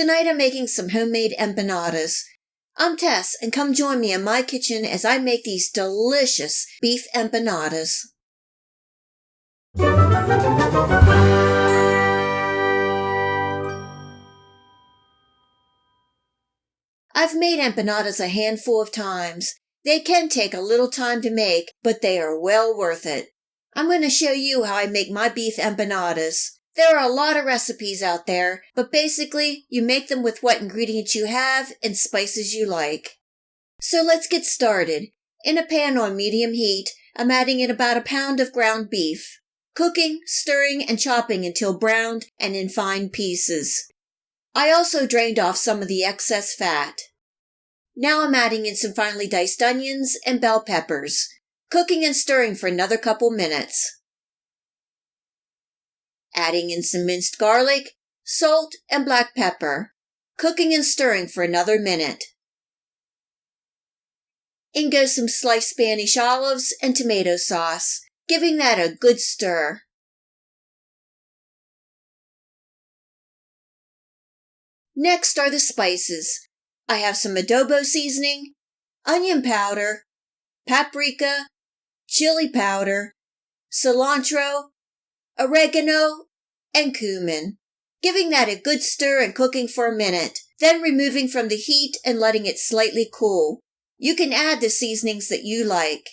Tonight I'm making some homemade empanadas. I'm Tess, and come join me in my kitchen as I make these delicious beef empanadas. I've made empanadas a handful of times. They can take a little time to make, but they are well worth it. I'm going to show you how I make my beef empanadas. There are a lot of recipes out there, but basically, you make them with what ingredients you have and spices you like. So let's get started. In a pan on medium heat, I'm adding in about a pound of ground beef. Cooking, stirring, and chopping until browned and in fine pieces. I also drained off some of the excess fat. Now I'm adding in some finely diced onions and bell peppers. Cooking and stirring for another couple minutes. Adding in some minced garlic, salt, and black pepper. Cooking and stirring for another minute. In goes some sliced Spanish olives and tomato sauce, giving that a good stir. Next are the spices. I have some adobo seasoning, onion powder, paprika, chili powder, cilantro, oregano, and cumin, giving that a good stir and cooking for a minute, then removing from the heat and letting it slightly cool. You can add the seasonings that you like.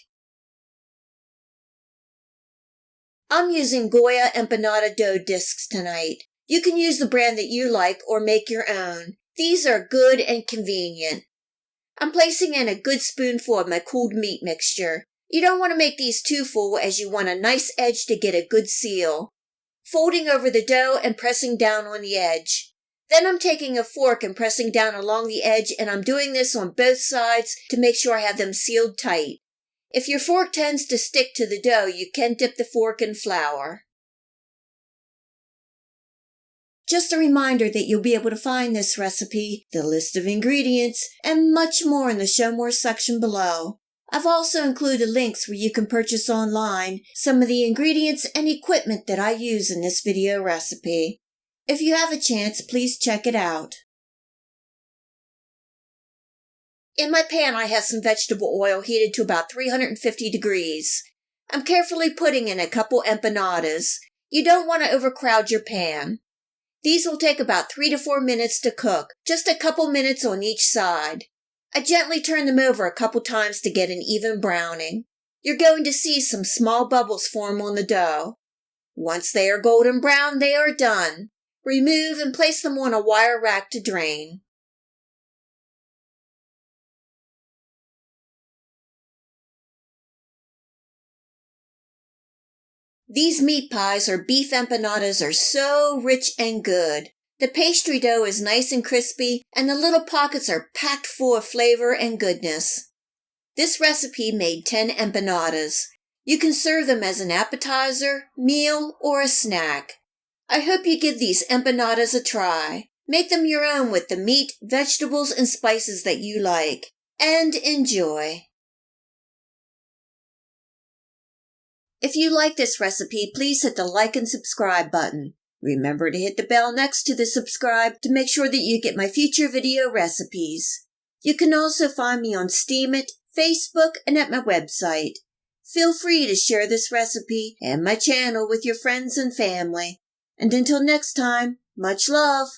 I'm using Goya empanada dough discs tonight. You can use the brand that you like or make your own. These are good and convenient. I'm placing in a good spoonful of my cooled meat mixture. You don't want to make these too full as you want a nice edge to get a good seal. Folding over the dough and pressing down on the edge. Then I'm taking a fork and pressing down along the edge, and I'm doing this on both sides to make sure I have them sealed tight. If your fork tends to stick to the dough, you can dip the fork in flour. Just a reminder that you'll be able to find this recipe, the list of ingredients, and much more in the Show More section below. I've also included links where you can purchase online some of the ingredients and equipment that I use in this video recipe. If you have a chance, please check it out. In my pan, I have some vegetable oil heated to about 350 degrees. I'm carefully putting in a couple empanadas. You don't want to overcrowd your pan. These will take about 3 to 4 minutes to cook, just a couple minutes on each side. I gently turn them over a couple times to get an even browning. You're going to see some small bubbles form on the dough. Once they are golden brown, they are done. Remove and place them on a wire rack to drain. These meat pies or beef empanadas are so rich and good. The pastry dough is nice and crispy, and the little pockets are packed full of flavor and goodness. This recipe made 10 empanadas. You can serve them as an appetizer, meal, or a snack. I hope you give these empanadas a try. Make them your own with the meat, vegetables, and spices that you like. And enjoy. If you like this recipe, please hit the like and subscribe button. Remember to hit the bell next to the subscribe to make sure that you get my future video recipes. You can also find me on Steemit, Facebook, and at my website. Feel free to share this recipe and my channel with your friends and family. And until next time, much love!